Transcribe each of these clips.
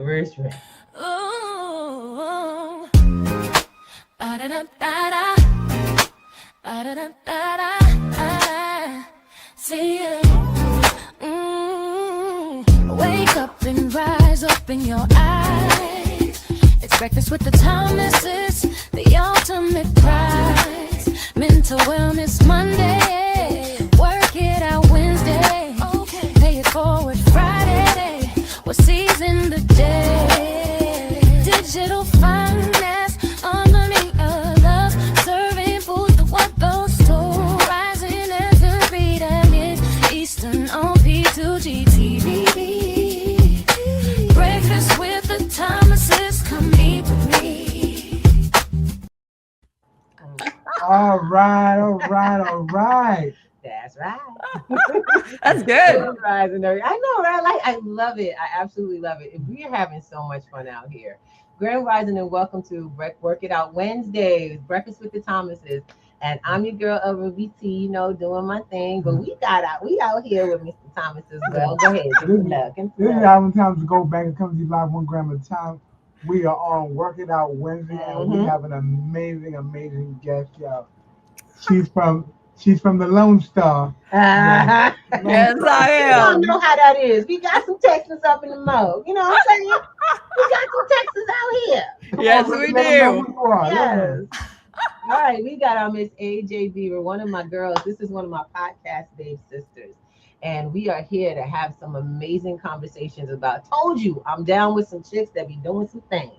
Anniversary. Ooh, ba-da-da-da-da, ba-da-da-da-da, see you. Wake up and rise, open your eyes. It's breakfast with the Thomases, the ultimate prize. Mental Wellness Monday, work it out Wednesday, pay it forward Friday. We're seizing the day. Digital finance, unlearning a love, serving food for what those two rising as the beat and it's Eastern on P2G TV. Breakfast with the Thomases, come eat with me. All right. That's right. That's good. Rising early. I know, right? I love it. I absolutely love it. We are having so much fun out here. Grand Rising and welcome to Work It Out Wednesdays, Breakfast with the Thomases. And I'm your girl over BT, doing my thing. But we out here with Mr. Thomas as well. Go ahead. This is Alvin Time to go back and come to you live 1 gram at a time. We are on Work It Out Wednesday, and we have an amazing guest, y'all. She's from the Lone Star. Yes, I You am. don't know how that is. We got some Texans up in the mode. You know what I'm saying? We got some Texans out here. Yes, Let we them know do. who you are. Yes. All right, we got our Miss AJ BEABER, one of my girls. This is one of my podcast babe sisters. And we are here to have some amazing conversations about, told you, I'm down with some chicks that be doing some things.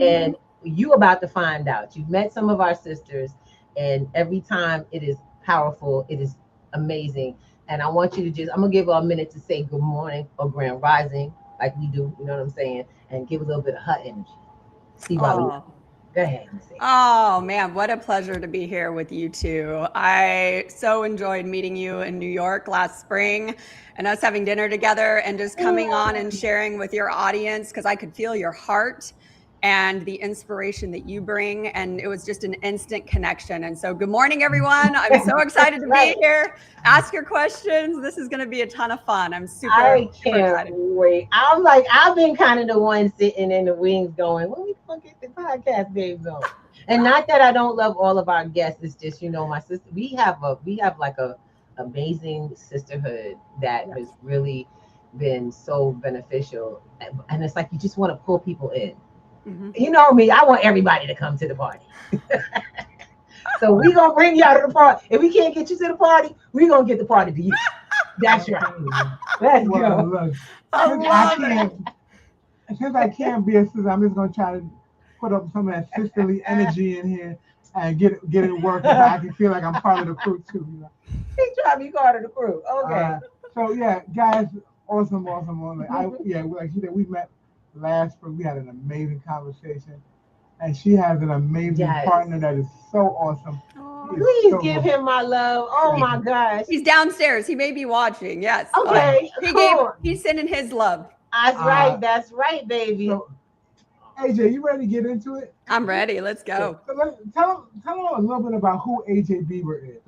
And you about to find out. You've met some of our sisters, and every time it is powerful, it is amazing. And I want you to I'm going to give her a minute to say good morning or grand rising, like we do, you know what I'm saying? And give a little bit of her energy. See why we Go ahead and say. Oh man, what a pleasure to be here with you two. I so enjoyed meeting you in New York last spring and us having dinner together and just coming on and sharing with your audience because I could feel your heart and the inspiration that you bring, and it was just an instant connection. And so good morning, everyone. I'm so excited to be here. Ask your questions. This is going to be a ton of fun. I'm super excited. Wait. I'm like, I've been kind of the one sitting in the wings going, when we gonna get the podcast babes on? And not that I don't love all of our guests. It's just, my sister, we have like a amazing sisterhood that has really been so beneficial. And it's like, you just want to pull people in. You know me, I want everybody to come to the party. So we're going to bring y'all to the party. If we can't get you to the party, we're going to get the party to you. That's right. Let's go. Since I can't be a sister, I'm just going to try to put up some of that sisterly energy in here and get it working. So I can feel like I'm part of the crew too. He trying to be part of the crew. Okay. So yeah, guys, awesome. Like she said, we met last spring. We had an amazing conversation, and she has an amazing partner that is so awesome. Please give him my love. Oh my gosh. He's downstairs. He may be watching. Yes. Okay. He's sending his love. That's right, baby. So, AJ, you ready to get into it? I'm ready. Let's go. So tell them a little bit about who AJ BEABER is.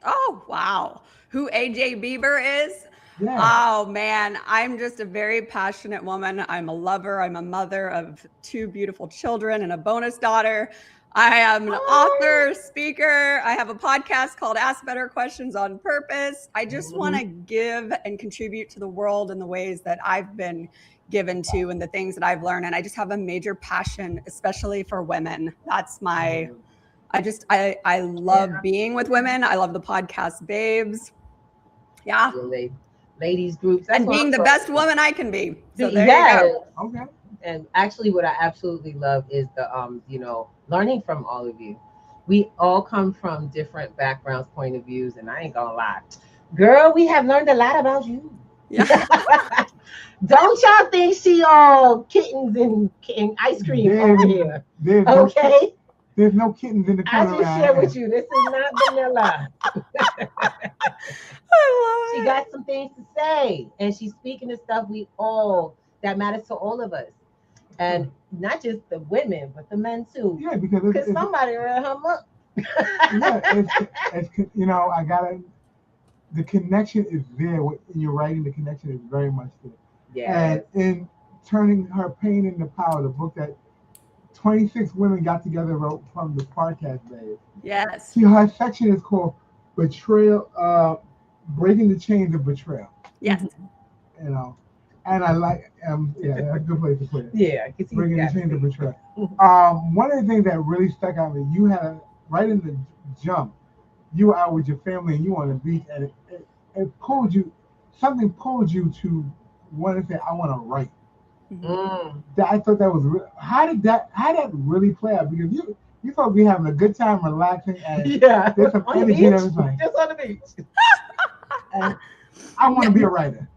Oh, wow. Who AJ BEABER is? Yeah. Oh, man. I'm just a very passionate woman. I'm a lover. I'm a mother of 2 beautiful children and a bonus daughter. I am an author, speaker. I have a podcast called Ask Better Questions on Purpose. I just want to give and contribute to the world in the ways that I've been given to and the things that I've learned. And I just have a major passion, especially for women. That's I love being with women. I love the podcast Babes. Yeah. Ladies groups. And being the best woman I can be. So there you go. Okay. And actually what I absolutely love is the, learning from all of you. We all come from different backgrounds, point of views, and I ain't gonna lie. Girl, we have learned a lot about you. Yeah. Don't y'all think she all kittens and ice cream over here? Okay? There's no kittens in the corner. I just share with you. This is not vanilla. I love She got some things to say, and she's speaking to stuff that matters to all of us. And not just the women, but the men too. Yeah, because somebody read her up. The connection is there. In your writing, the connection is very much there. Yeah. And Turning Her Pain into Power, the book that 26 women got together and wrote from the podcast days. Yes. See, her section is called Betrayal, Breaking the Chains of Betrayal. Yes. You know, and I like, yeah, that's a good place to put it. Yeah, Breaking the Chains of Betrayal. One of the things that really stuck out to me, you had right in the jump, you were out with your family and you were on the beach, and it pulled you, something pulled you to want to say, I want to write. I thought that was how did that really play out? Because you supposed to be having a good time, relaxing, and there's some energy and everything. Just on the beach. And I want to be a writer.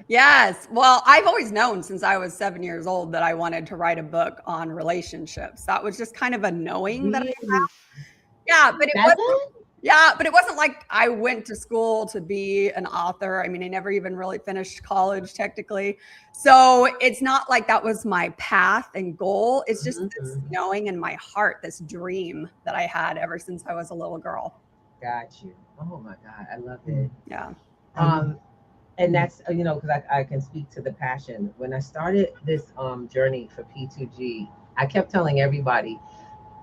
Yes. Well, I've always known since I was 7 years old that I wanted to write a book on relationships. That was just kind of a knowing that I had. Yeah, but it wasn't like I went to school to be an author. I mean, I never even really finished college technically. So it's not like that was my path and goal. It's just this knowing in my heart, this dream that I had ever since I was a little girl. Got you. Oh my God, I love it. Yeah. And that's, because I can speak to the passion. When I started this journey for P2G, I kept telling everybody,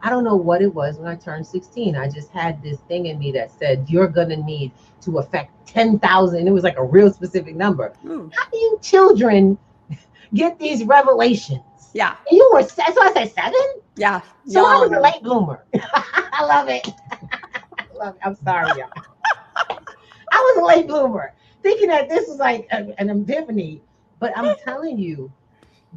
I don't know what it was when I turned 16. I just had this thing in me that said, you're going to need to affect 10,000. It was like a real specific number. How do you children get these revelations? Yeah. And you were, so I said 7? Yeah. So I was a late bloomer. I love it. I'm sorry, y'all. I was a late bloomer, thinking that this was like an epiphany. But I'm telling you,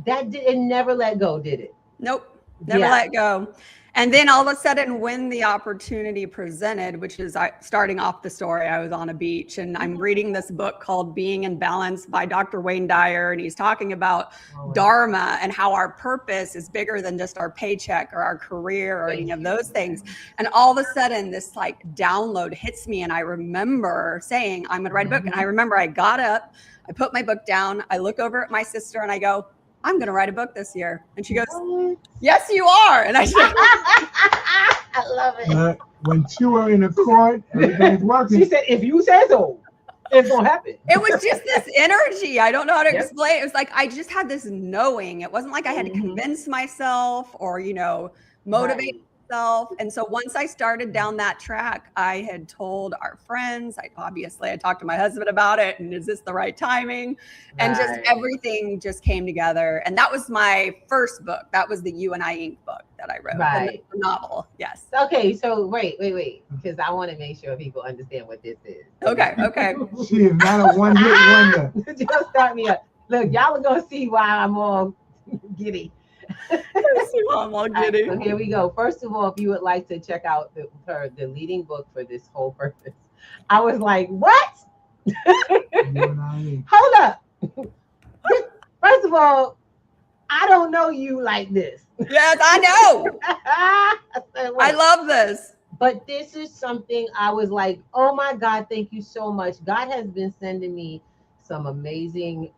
it never let go, did it? Nope. Never let go. And then all of a sudden, when the opportunity presented, which is starting off the story, I was on a beach and I'm reading this book called Being in Balance by Dr. Wayne Dyer. And he's talking about Dharma and how our purpose is bigger than just our paycheck or our career or any of those things. And all of a sudden, this like download hits me. And I remember saying, I'm going to write a book. And I remember I got up, I put my book down, I look over at my sister and I go, I'm going to write a book this year. And she goes, yes, you are. And I said, I love it. When two are in a court, everything's working. She said, if you say so, it's going to happen. It was just this energy. I don't know how to explain. It was like, I just had this knowing. It wasn't like I had to convince myself or, motivate myself. And so once I started down that track, I had told our friends, I talked to my husband about it. And is this the right timing? And just everything just came together. And that was my first book. That was the You and I Inc. book that I wrote. Right. The novel. Yes. Okay. So wait. Because I want to make sure people understand what this is. Okay. She is not a one-hit wonder. Just start me up. Look, y'all are going to see why I'm all giddy. So here we go. First of all, if you would like to check out the leading book for this whole purpose, I was like, what? Hold up. First of all, I don't know you like this. Yes, I know. I love this. But this is something I was like, oh my God, thank you so much. God has been sending me some amazing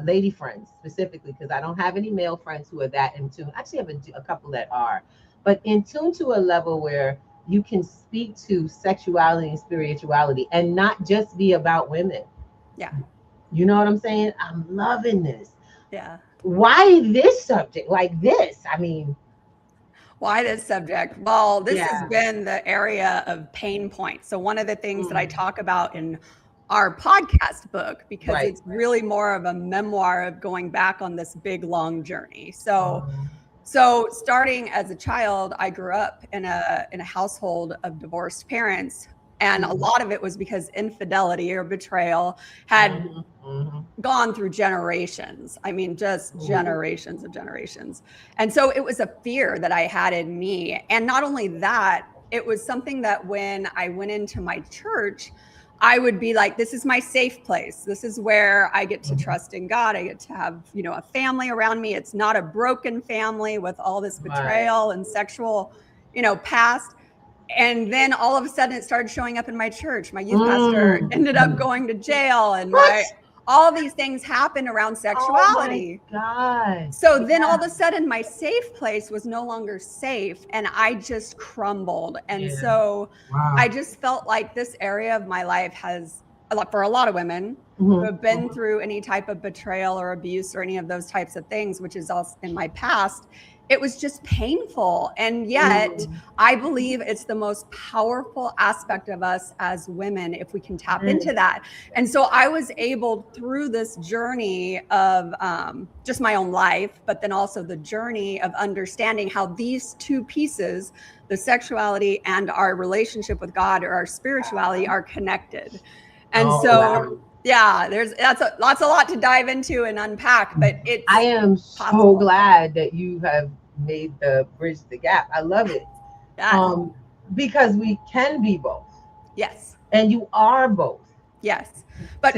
lady friends specifically, because I don't have any male friends who are that in tune. Actually, I have a couple that are, but in tune to a level where you can speak to sexuality and spirituality and not just be about women. Yeah. You know what I'm saying? I'm loving this. Yeah. Why this subject like this? I mean, why this subject? Well, this has been the area of pain points. So one of the things that I talk about in our podcast book, because it's really more of a memoir of going back on this big, long journey. So starting as a child, I grew up in a household of divorced parents. And a lot of it was because infidelity or betrayal had gone through generations. I mean, just generations of generations. And so it was a fear that I had in me. And not only that, it was something that when I went into my church, I would be like, this is my safe place. This is where I get to trust in God. I get to have, a family around me. It's not a broken family with all this betrayal and sexual, past. And then all of a sudden it started showing up in my church. My youth pastor ended up going to jail, and all these things happened around sexuality. Oh my God. So then all of a sudden my safe place was no longer safe, and I just crumbled. And so I just felt like this area of my life has for a lot of women who have been through any type of betrayal or abuse or any of those types of things, which is also in my past, it was just painful. And yet I believe it's the most powerful aspect of us as women if we can tap into that. And so I was able, through this journey of just my own life, but then also the journey of understanding how these two pieces, the sexuality and our relationship with God or our spirituality, are connected. And yeah, that's a lot to dive into and unpack, but I am so glad that you have made the bridge the gap. I love it. Because we can be both. Yes. And you are both. Yes. But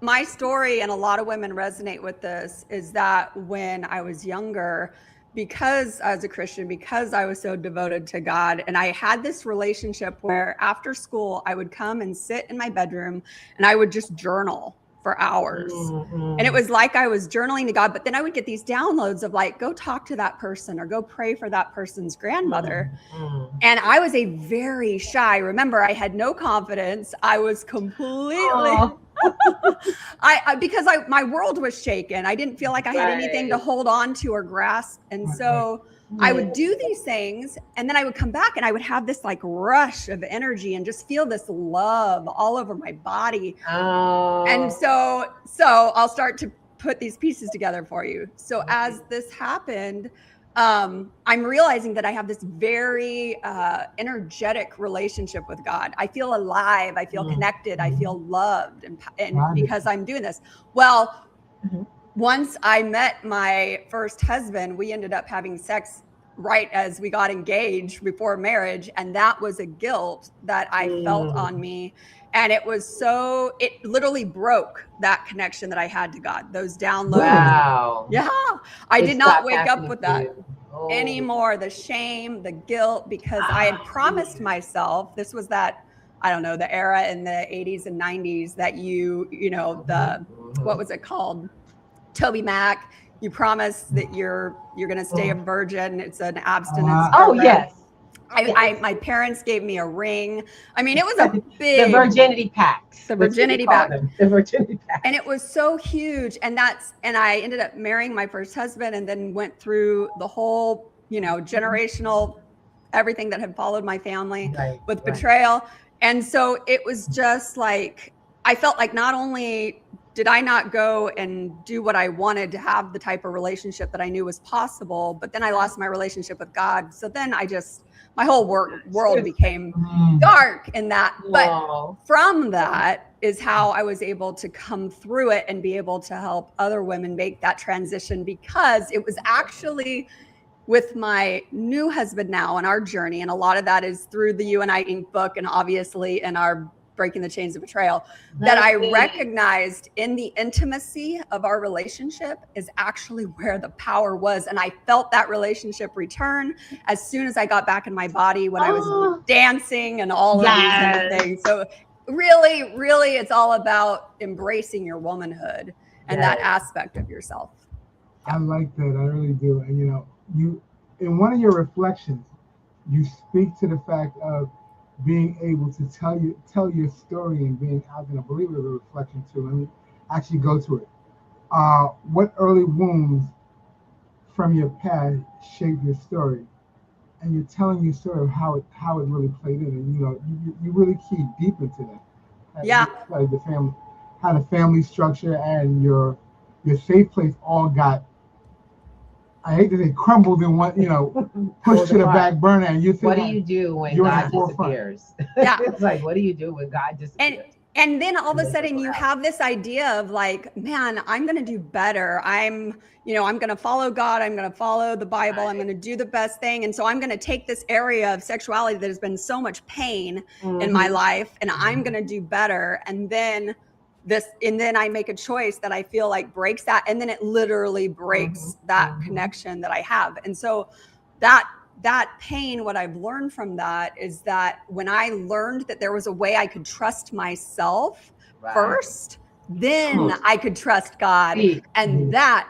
my story, and a lot of women resonate with this, is that when I was younger, because I was a Christian, because I was so devoted to God, and I had this relationship where after school, I would come and sit in my bedroom and I would just journal for hours. And it was like I was journaling to God, but then I would get these downloads of like, go talk to that person or go pray for that person's grandmother. And I was a very shy, remember, I had no confidence. I was completely... because my world was shaken. I didn't feel like I had anything to hold on to or grasp. And so I would do these things, and then I would come back and I would have this like rush of energy and just feel this love all over my body. And so I'll start to put these pieces together for you. So as this happened, I'm realizing that I have this very energetic relationship with God. I feel alive. I feel connected. I feel loved, and because I'm doing this. Well, once I met my first husband, we ended up having sex right as we got engaged before marriage. And that was a guilt that I felt on me. And it literally broke that connection that I had to God, those downloads. Wow. Yeah. I did not wake up with that anymore. The shame, the guilt, because I had promised myself, this was that, I don't know, the era in the 80s and 90s that what was it called? Toby Mac, you promise that you're going to stay a virgin. It's an abstinence program. Yes. My parents gave me a ring. I mean, it was a big... The virginity pact. The virginity pact. The virginity pact. And it was so huge. And I ended up marrying my first husband, and then went through the whole, generational, everything that had followed my family with betrayal. And so it was just like, I felt like not only did I not go and do what I wanted to have the type of relationship that I knew was possible, but then I lost my relationship with God. So then my whole world became dark in that. But from that is how I was able to come through it and be able to help other women make that transition, because it was actually with my new husband now and our journey. And a lot of that is through the You and I Inc. book, and obviously in our Breaking the Chains of Betrayal, that I recognized in the intimacy of our relationship is actually where the power was. And I felt that relationship return as soon as I got back in my body, when I was dancing and all of these kind of things. So really, really, it's all about embracing your womanhood and that aspect of yourself. I like that. I really do. And you, in one of your reflections, you speak to the fact of being able to tell your story and being out there. I believe it was a reflection too. Let me actually go to it. What early wounds from your past shaped your story? And you're telling your story of how it really played in, and you really key deep into that. Like the family, how the family structure and your safe place all got, I hate to say, crumbled in one, pushed to the back burner. And you think, what do you do when God disappears? It's like, what do you do when God disappears? And then all of a sudden you have this idea of like, man, I'm going to do better. I'm going to follow God. I'm going to follow the Bible. I'm going to do the best thing. And so I'm going to take this area of sexuality that has been so much pain in my life, and I'm going to do better. And then I make a choice that I feel like breaks that. And then it literally breaks that connection that I have. And so that pain, what I've learned from that is that when I learned that there was a way I could trust myself first, then I could trust God. And that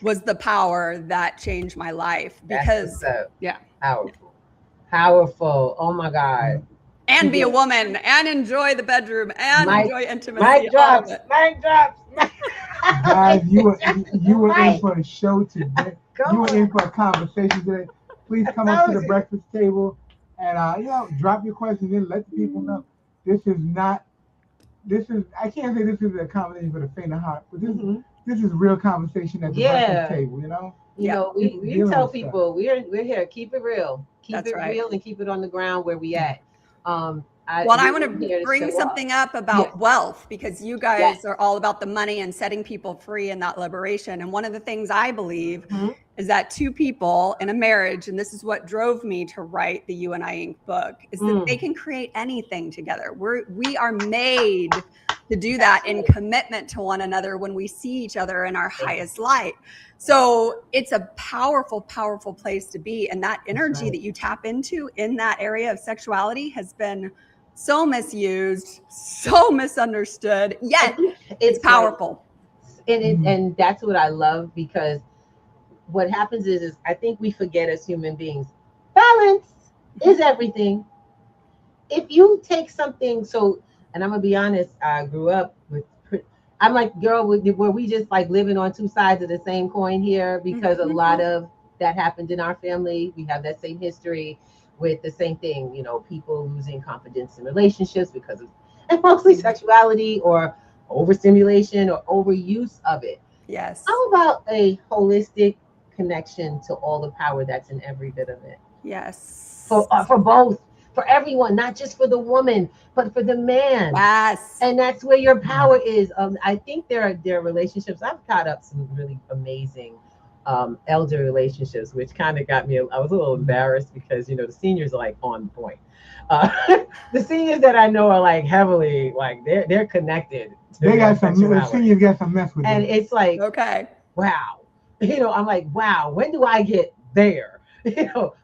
was the power that changed my life. Because powerful. Oh my God. and be a woman and enjoy the bedroom and enjoy intimacy. Mic drops. Mic drops. Guys, you were in for a show today. You were in for a conversation today. Please come up to the breakfast table and drop your questions in. Let the people know this is I can't say this is a conversation for the faint of heart, but this is real conversation at the breakfast table. You know, we tell people we're here. Keep it real. Keep it real and keep it on the ground where we at. I want to bring something up about wealth, because you guys are all about the money and setting people free and that liberation. And one of the things I believe is that two people in a marriage, and this is what drove me to write the You and I Inc. book, is that they can create anything together. We are made to do that in commitment to one another when we see each other in our highest light. So it's a powerful, powerful place to be. And that energy that you tap into in that area of sexuality has been so misused, so misunderstood, yet it's powerful. And that's what I love, because what happens is I think we forget as human beings, balance is everything. If you take something, and I'm gonna be honest, I grew up with, I'm like, girl, were we just like living on two sides of the same coin here? Because a lot of that happened in our family. We have that same history with the same thing, people losing confidence in relationships because of, and mostly sexuality or overstimulation or overuse of it. Yes. How about a holistic connection to all the power that's in every bit of it? Yes. For both, for everyone, not just for the woman, but for the man. Yes. And that's where your power is. I think there are relationships. I've caught up some really amazing elder relationships, which kind of got me, I was a little embarrassed because, the seniors are like on point. The seniors that I know are like heavily, like they're connected. They got some, the seniors got some mess with them. And it's like, okay, wow. I'm like, wow, when do I get there?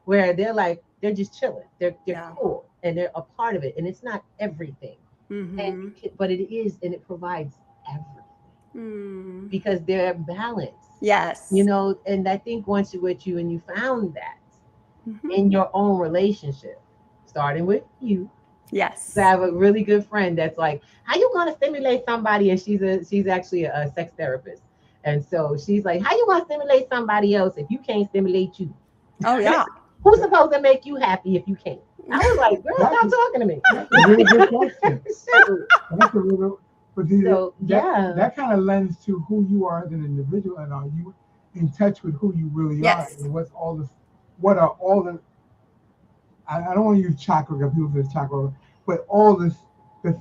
Where they're like, they're just chilling. They're cool and they're a part of it. And it's not everything. But it is, and it provides everything because they're balanced. Yes. And I think once you're with you and you found that in your own relationship, starting with you. Yes. So I have a really good friend that's like, how you gonna stimulate somebody? And she's actually a sex therapist. And so she's like, how you gonna stimulate somebody else if you can't stimulate you? Oh yeah. Who's supposed to make you happy if you can't? I was like, girl, stop talking to me. That's a really good question. That's a really, that kind of lends to who you are as an individual, and are you in touch with who you really are, and what are all the I don't want to use chakra because people say chakra, but all the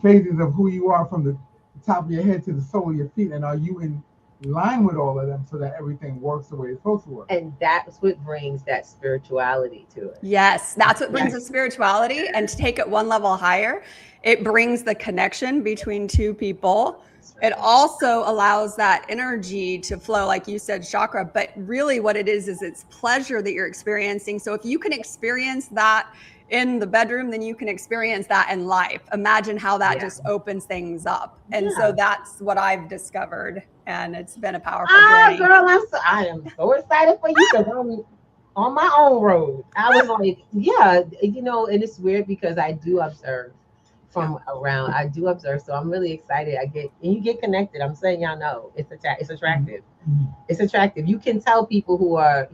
phases of who you are from the top of your head to the sole of your feet, and are you in line with all of them so that everything works the way it's supposed to work? And that's what brings that spirituality to it. Yes, that's what brings the spirituality. And to take it one level higher, it brings the connection between two people. It also allows that energy to flow, like you said, chakra, but really what it is it's pleasure that you're experiencing. So if you can experience that in the bedroom, then you can experience that in life. Imagine how that just opens things up. And so that's what I've discovered. And it's been a powerful journey. Girl, I am so excited for you because I'm on my own road. I was like, and it's weird because I do observe from around. I do observe, so I'm really excited. You get connected. I'm saying y'all know it's attractive. It's attractive. You can tell people who are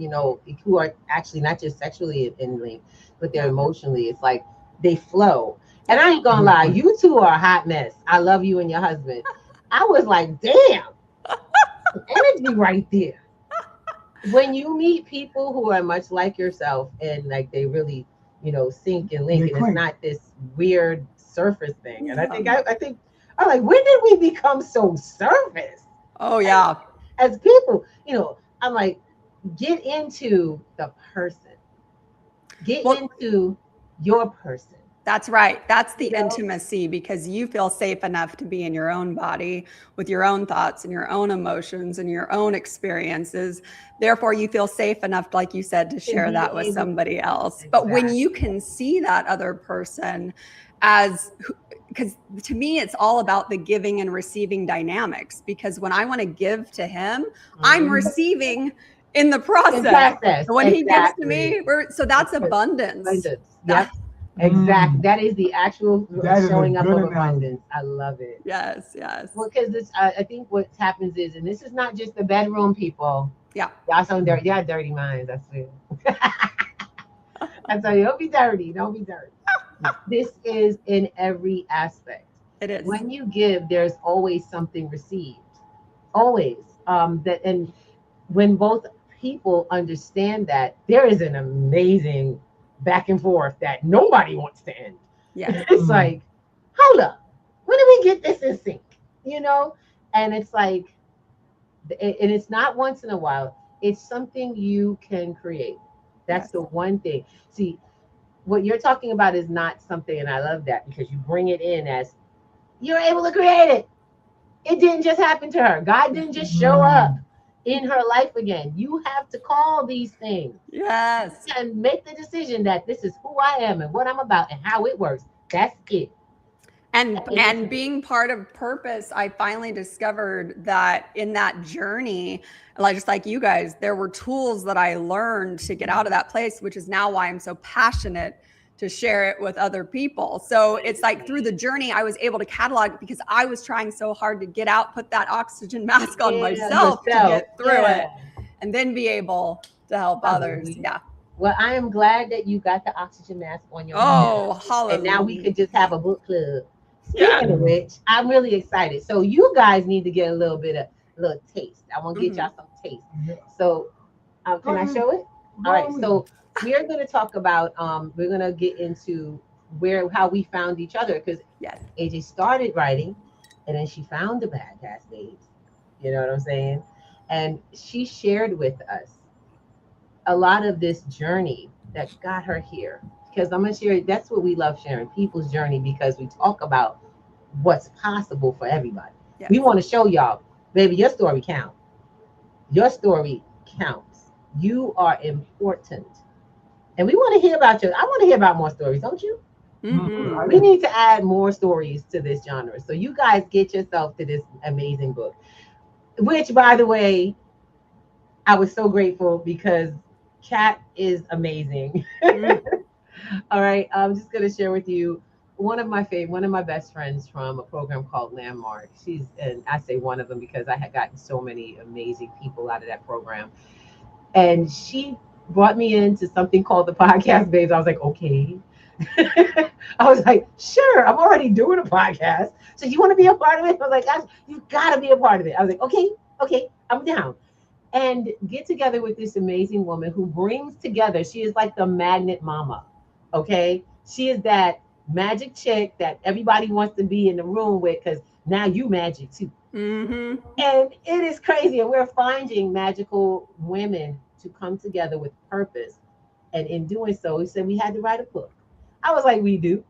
actually not just sexually in link, but they're emotionally. It's like they flow. And I ain't gonna lie, you two are a hot mess. I love you and your husband. I was like, damn, energy right there. When you meet people who are much like yourself and like they really, sync and link, and it's not this weird surface thing. And I think I'm like, when did we become so surface? Oh yeah. As people, I'm like, get into the person. Get into your person. That's right. That's the intimacy, because you feel safe enough to be in your own body with your own thoughts and your own emotions and your own experiences. Therefore, you feel safe enough, like you said, to share that with somebody else. But when you can see that other person because to me, it's all about the giving and receiving dynamics, because when I want to give to him, I'm receiving in the process. So when he gives to me, so that's abundance. Yep. Exactly. That is the actual That is a showing up good of analogy. abundance. I love it. Yes, yes. Well, because this, I think what happens is, and this is not just the bedroom people. Yeah. Y'all some dirty. Y'all dirty minds. I swear. I tell you, don't be dirty. Don't be dirty. This is in every aspect. It is. When you give, there's always something received. Always. That and when both people understand that, there is an amazing back and forth that nobody wants to end. Yeah. It's like, hold up, when do we get this in sync? You know? And it's like, and it's not once in a while, it's something you can create. That's Yes. the one thing. See, what you're talking about is not something, and I love that because you bring it in as you're able to create it. It didn't just happen to her. God didn't just show up in her life again. You have to call these things Yes. and make the decision that this is who I am and what I'm about and how it works. That's it. And being part of purpose, I finally discovered that in that journey, like just like you guys, there were tools that I learned to get out of that place, which is now why I'm so passionate to share it with other people. So it's like through the journey, I was able to catalog it because I was trying so hard to get out, put that oxygen mask on myself to get through it, and then be able to help others. Yeah. Well, I am glad that you got the oxygen mask on your Oh, head. hallelujah. And now we could just have a book club. Speaking of which, I'm really excited. So you guys need to get a little taste. I want to get y'all some taste. So can I show it? All right. So we are going to talk about, we're going to get into how we found each other, because AJ started writing and then she found the podcast babes. You know what I'm saying? And she shared with us a lot of this journey that got her here. Because I'm going to share, that's what we love sharing, people's journey, because we talk about what's possible for everybody. We want to show y'all, baby, your story counts. Your story counts. You are important. And we want to hear about you. I want to hear about more stories, don't you? Mm-hmm. We need to add more stories to this genre. So you guys get yourself to this amazing book, which, by the way, I was so grateful because Kat is amazing. All right, I'm just gonna share with you one of my best friends from a program called Landmark. And I say one of them because I had gotten so many amazing people out of that program. And she brought me into something called the Podcast Babes. I was like, okay. I was like, sure, I'm already doing a podcast. So you want to be a part of it? I was like, gosh, you gotta be a part of it. I was like, okay, I'm down. And get together with this amazing woman who brings together, she is like the magnet mama. Okay, she is that magic chick that everybody wants to be in the room with, because now you magic too. And it is crazy. And we're finding magical women to come together with purpose. And in doing so, we said we had to write a book. I was like, we do.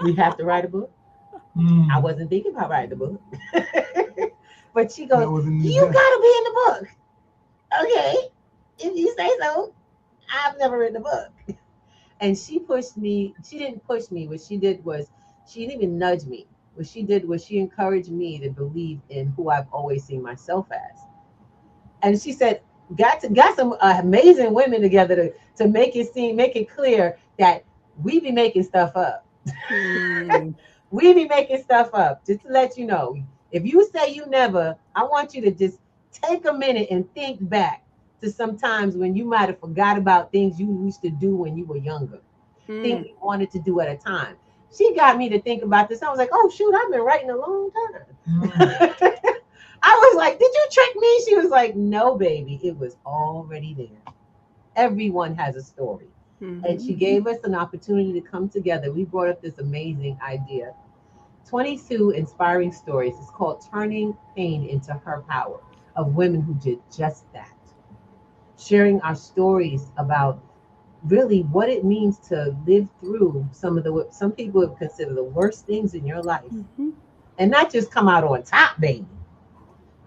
We have to write a book. I wasn't thinking about writing the book. But she goes, you got to be in the book. Okay, if you say so. I've never written a book. And she pushed me. She didn't push me. What she did was, she didn't even nudge me. What she did was she encouraged me to believe in who I've always seen myself as. And she said, got some amazing women together to make it clear that we be making stuff up. We be making stuff up. Just to let you know, if you say you never, I want you to just take a minute and think back to some times when you might have forgot about things you used to do when you were younger, things you wanted to do at a time. She got me to think about this. I was like, oh shoot, I've been writing a long time. I was like, did you trick me? She was like, no, baby, it was already there. Everyone has a story. And she gave us an opportunity to come together. We brought up this amazing idea. 22 inspiring stories. It's called Turning Pain into Her Power, of women who did just that. Sharing our stories about really what it means to live through some people would consider the worst things in your life. And not just come out on top, baby.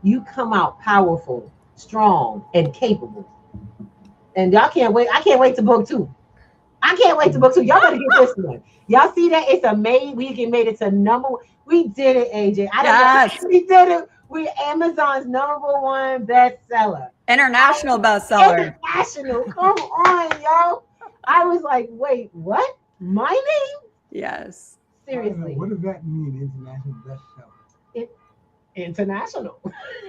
You come out powerful, strong, and capable. And y'all can't wait. I can't wait to book 2. I can't wait to book 2. Y'all better get this one. Y'all see that? It's amazing. We made it to number 1. We did it, AJ. We did it. We're Amazon's #1 bestseller. International bestseller. International. Come on, y'all. I was like, wait, what? My name? Yes. Seriously. What does that mean, international bestseller? International.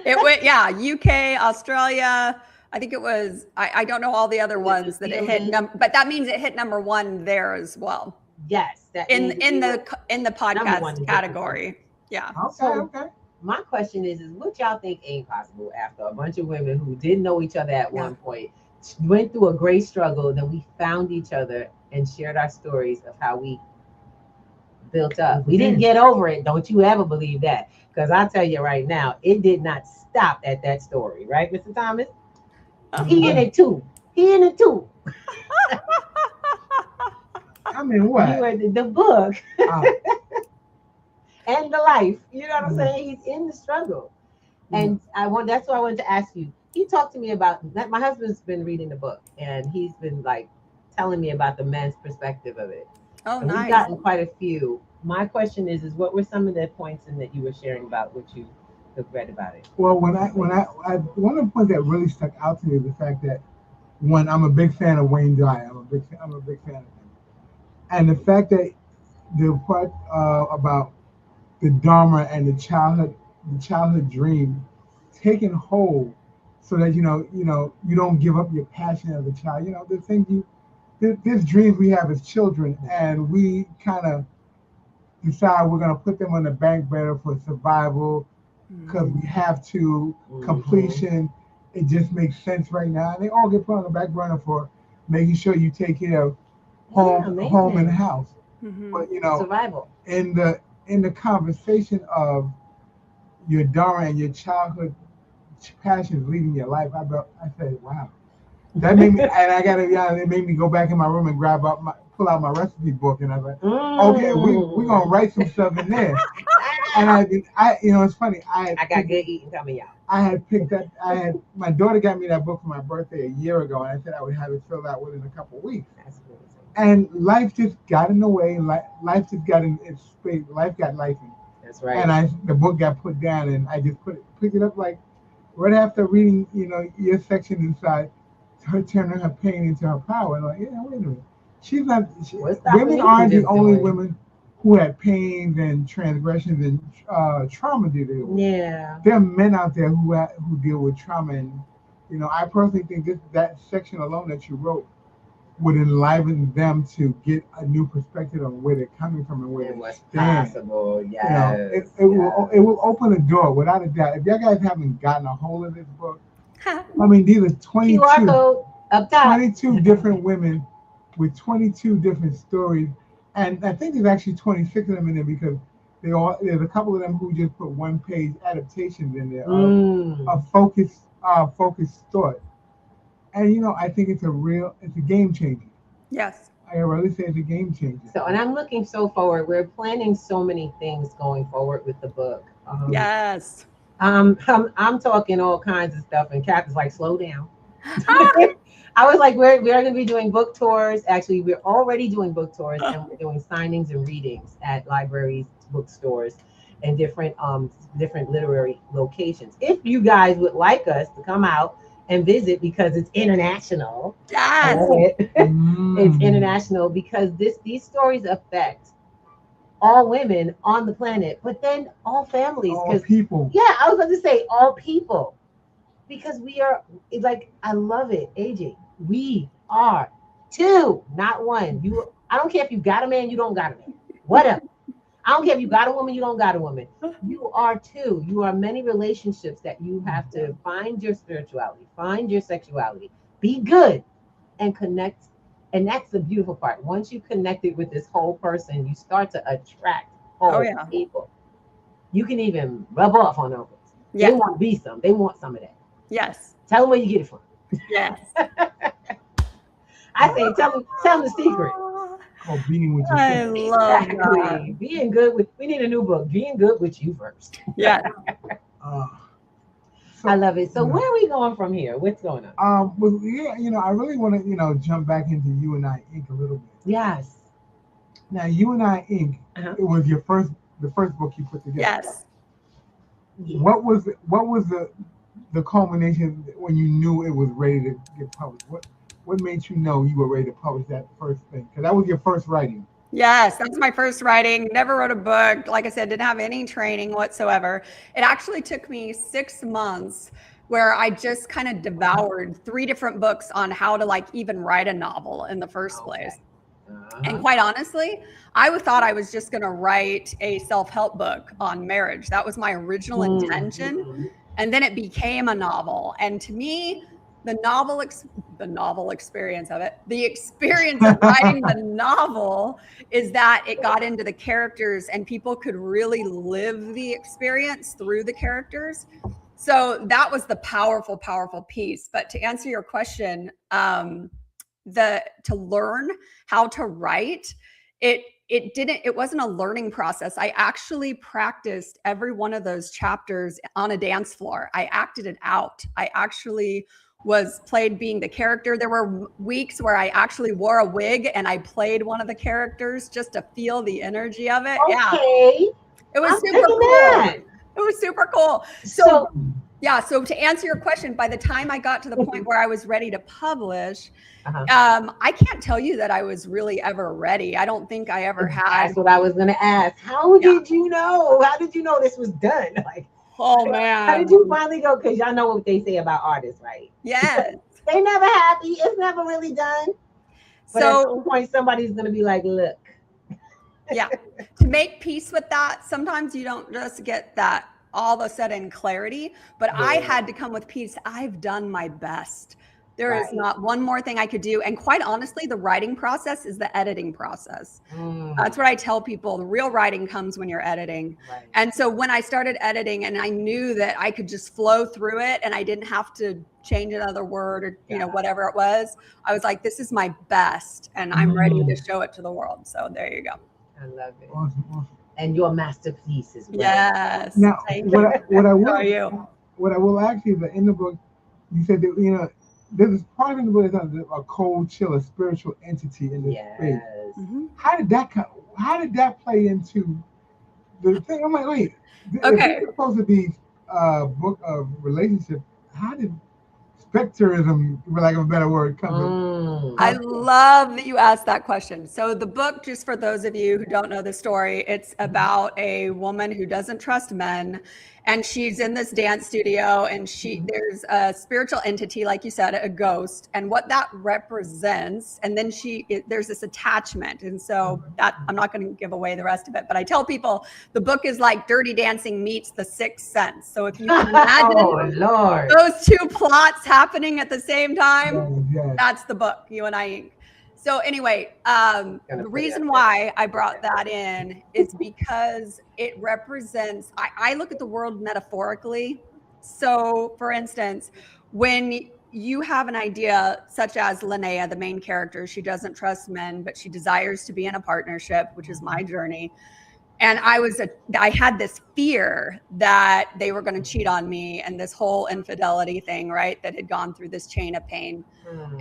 It went, yeah, UK, Australia. I think it was, I don't know all the other ones that it hit, but that means it hit #1 there as well. Yes. That In the one podcast in category. Yeah. Okay. My question is what y'all think ain't possible after a bunch of women who didn't know each other at one point, went through a great struggle, then we found each other and shared our stories of how we built up. We didn't get over it. Don't you ever believe that. Because I'll tell you right now, it did not stop at that story. Right, Mr. Thomas? He in it too. I mean, what? You read the book. And the life. You know what I'm saying? He's in the struggle. And that's what I wanted to ask you. He talked to me about that. My husband's been reading the book and he's been like telling me about the men's perspective of it. Oh, and nice. We've gotten quite a few. My question is what were some of the points in that you were sharing about what you have read about it? Well, one of the points that really stuck out to me is the fact that one, I'm a big fan of Wayne Dyer. I'm a big fan of him, and the fact that the part about the Dharma and the childhood dream taking hold, so that you don't give up your passion as a child. You know, the things there's dreams we have as children, and we kind of decide we're going to put them on the bank burner for survival because we have to completion. It just makes sense right now, and they all get put on the back burner for making sure you take care of home and house. But survival in the conversation of your Dharma and your childhood passions leading your life, I said, wow, that made me, and I gotta be honest, it made me go back in my room and pull out my recipe book, and I was like, okay, we're gonna write some stuff in there. And it's funny. I got good eating coming out. I had picked up. My daughter got me that book for my birthday a year ago, and I said I would have it filled out within a couple of weeks. And life just got in the way. Life just got in its space. Life got life in. That's right. And the book got put down, and I just picked it up like right after reading, your section inside, her turning her pain into her power. And like, wait a minute. She's not. Women aren't the only women who had pains and transgressions and trauma to deal with. Yeah. There are men out there who deal with trauma, and I personally think that section alone that you wrote would enliven them to get a new perspective on where they're coming from and where they stand. Possible, yes. It will open a door without a doubt. If you guys haven't gotten a hold of this book, I mean, these are 22 different women with 22 different stories, and I think there's actually 26 of them in there because there's a couple of them who just put one-page adaptations in there of focused thought. And I think it's a game changer. Yes. I really say it's a game changer. So, and I'm looking so forward. We're planning so many things going forward with the book. Yes. I'm talking all kinds of stuff, and Cap is like, slow down. I was like, we're going to be doing book tours. Actually, we're already doing book tours, and we're doing signings and readings at libraries, bookstores, and different literary locations. If you guys would like us to come out and visit, because it's international. Yes. It's international because these stories affect all women on the planet, but then all families. All people. Yeah, I was about to say all people. Because we are, like, I love it, AJ. We are two, not one. I don't care if you got a man, you don't got a man. Whatever. I don't care if you got a woman, you don't got a woman. You are two. You are many relationships that you have to find your spirituality, find your sexuality, be good, and connect. And that's the beautiful part. Once you connected with this whole person, you start to attract people. You can even rub off on others. Yeah. They want to be some. They want some of that. Yes. Tell them where you get it from. Yes. I say, tell them the secret. Oh, being with you. I love that. Being good with. We need a new book. Being good with you first. Yeah. I love it. So where are we going from here? What's going on? Well, yeah, I really want to, jump back into You and I Inc. a little bit. Yes. Now, You and I Inc. It was the first book you put together. Yes. What was the culmination when you knew it was ready to get published? What what made you know you were ready to publish that first thing? Because that was your first writing. Yes, that's my first writing. Never wrote a book. Like I said, didn't have any training whatsoever. It actually took me 6 months where I just kind of devoured 3 different books on how to like even write a novel in the first place. And quite honestly, I thought I was just going to write a self-help book on marriage. That was my original intention. And then it became a novel. And to me, the novel experience of it, the experience of writing the novel is that it got into the characters and people could really live the experience through the characters. So that was the powerful, powerful piece. But to answer your question, to learn how to write, it wasn't a learning process. I actually practiced every one of those chapters on a dance floor. I acted it out. I actually played being the character. There were weeks where I actually wore a wig and I played one of the characters just to feel the energy of it. Okay. Yeah. It was super cool. It was super cool. So to answer your question, by the time I got to the point where I was ready to publish, I can't tell you that I was really ever ready. I don't think I ever had. That's what I was going to ask. How did you know? How did you know this was done? Like, oh man. How did you finally go? Because y'all know what they say about artists, right? Yes. They never happy. It's never really done. But So at some point, somebody's going to be like, look. Yeah. To make peace with that, sometimes you don't just get that all of a sudden clarity, but I had to come with peace. I've done my best. There is not one more thing I could do. And quite honestly, the writing process is the editing process. That's what I tell people. The real writing comes when you're editing. And so when I started editing and I knew that I could just flow through it and I didn't have to change another word or, you know, whatever it was, I was like, this is my best and I'm ready to show it to the world. So there you go. I love it. Awesome. And your masterpiece is great. Yes. Now, what I will ask you, that in the book, you said that, you know, there's part of the book that's a cold chill, a spiritual entity in this space. How did that play into the thing? I'm like, wait, okay, if it's supposed to be a book of relationship, how did spectrism, for lack of a better word, come? I love that you asked that question. So the book, just for those of you who don't know the story, it's about a woman who doesn't trust men, and she's in this dance studio, and there's a spiritual entity, like you said, a ghost, and what that represents, and then there's this attachment, and so that I'm not going to give away the rest of it, but I tell people the book is like Dirty Dancing meets The Sixth Sense. So if you can imagine those two plots happening at the same time, that's the book, You and I Ink. So anyway, the reason why I brought that in is because it represents, I look at the world metaphorically. So for instance, when you have an idea such as Linnea, the main character, she doesn't trust men, but she desires to be in a partnership, which is my journey. And I had this fear that they were going to cheat on me and this whole infidelity thing, right? That had gone through this chain of pain.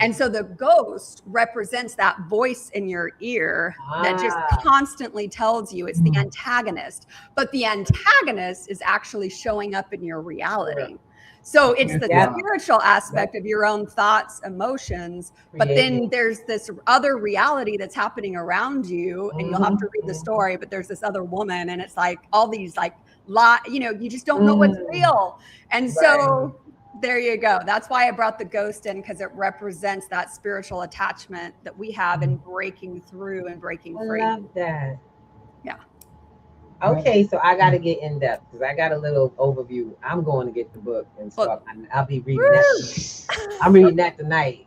And so the ghost represents that voice in your ear that just constantly tells you it's the antagonist, but the antagonist is actually showing up in your reality. So it's the spiritual aspect of your own thoughts, emotions, but then there's this other reality that's happening around you, and you'll have to read the story, but there's this other woman, and it's like all these like you know, you just don't know what's real. And so there you go. That's why I brought the ghost in, because it represents that spiritual attachment that we have in breaking through and breaking free. I love that. Yeah. Okay, so I got to get in depth because I got a little overview. I'm going to get the book and stuff. I'll be reading that. I'm reading that tonight.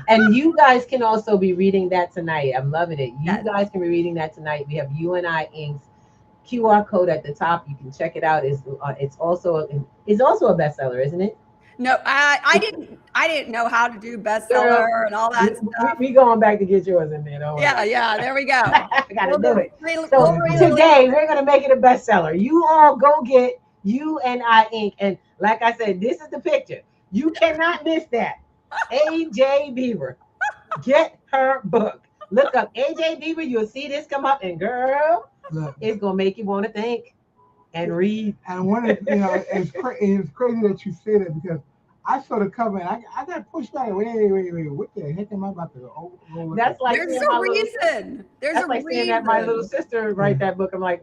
And you guys can also be reading that tonight. I'm loving it. You guys can be reading that tonight. We have You and I Ink's QR code at the top. You can check it out. It's also a bestseller, isn't it? No, I didn't know how to do bestseller and all that stuff. We going back to get yours in there. Yeah, there we go. I gotta do it. So today we're gonna make it a bestseller. You all go get You and I Ink, and like I said, this is the picture. You cannot miss that. AJ BEABER, get her book. Look up AJ BEABER. You'll see this come up, and girl, it's gonna make you want to think and read. And one of it's crazy that you say that, because I saw the cover and I got pushed back. Wait. What the heck am I about to go look That's at? like There's seeing a my little, reason. There's that's a like seeing reason. that my little sister write that book. I'm like,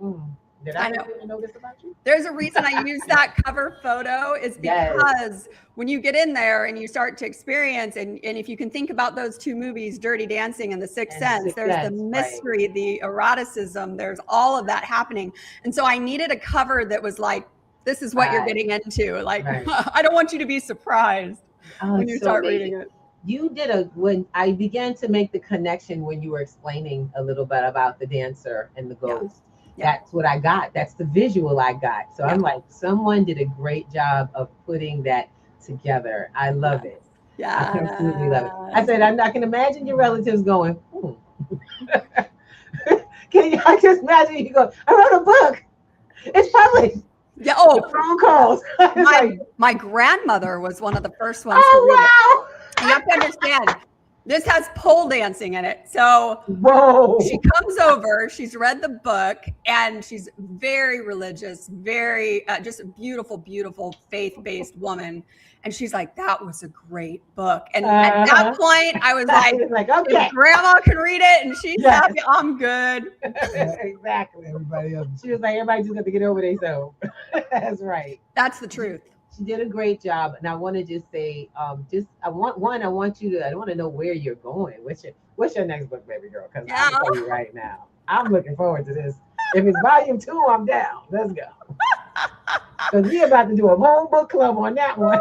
did I I know. know this about you? There's a reason I use that cover photo is Yes. because when you get in there and you start to experience, and if you can think about those two movies, Dirty Dancing and The Sixth And Sense, Sixth there's the Sense, right. mystery, the eroticism, there's all of that happening. And so I needed a cover that was like, this is what you're Right. getting into. Like, Right. I don't want you to be surprised Oh, when you it's so start amazing. reading it. You did when I began to make the connection when you were explaining a little bit about the dancer and the ghost. Yeah. That's what I got. That's the visual I got. So I'm like, someone did a great job of putting that together. I love it. Yeah. I absolutely love it. I said, I can imagine your relatives going, Can you? I just imagine you go, I wrote a book. It's published. Yeah. Oh, The phone calls. my grandmother was one of the first ones to Oh, read wow. it. You have to understand, this has pole dancing in it. So Whoa. she comes over, she's read the book, and she's very religious, very just a beautiful, beautiful faith-based woman. And she's like, that was a great book. And at that point, I was like, okay. if grandma can read it and she's Yes. happy, I'm good. Exactly. Everybody else. She was like, everybody just got to get over themselves. That's right. That's the truth. She did a great job, and I want to just say, I want you to. I want to know where you're going. What's your next book, baby girl? Because I'm telling you right now, I'm looking forward to this. If it's volume 2, I'm down. Let's go. Because we're about to do a whole book club on that one.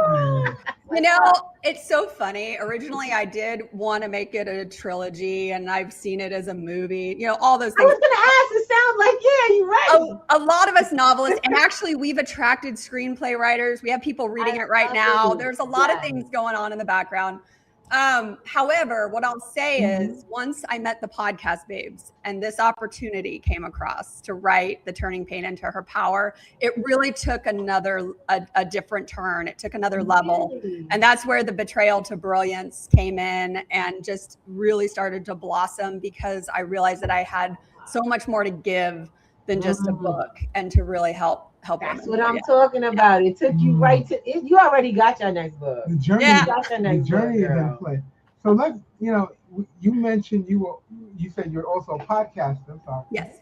You know, it's so funny. Originally, I did want to make it a trilogy, and I've seen it as a movie. You know, all those I things. was gonna ask. It sounds like, yeah, you're right. A lot of us novelists, and actually we've attracted screenplay writers. We have people reading it right now. There's a lot of things going on in the background. However, what I'll say is once I met the podcast babes and this opportunity came across to write The Turning Pain into Her Power, it really took a different turn. It took another level. And that's where the Betrayal to Brilliance came in and just really started to blossom, because I realized that I had so much more to give than just a book, and to really help That's women. what I'm talking about. It took you right to it. You already got your next book. The journey, Yeah. the journey is in play. So let's, you mentioned you said you're also a podcaster. So. Yes.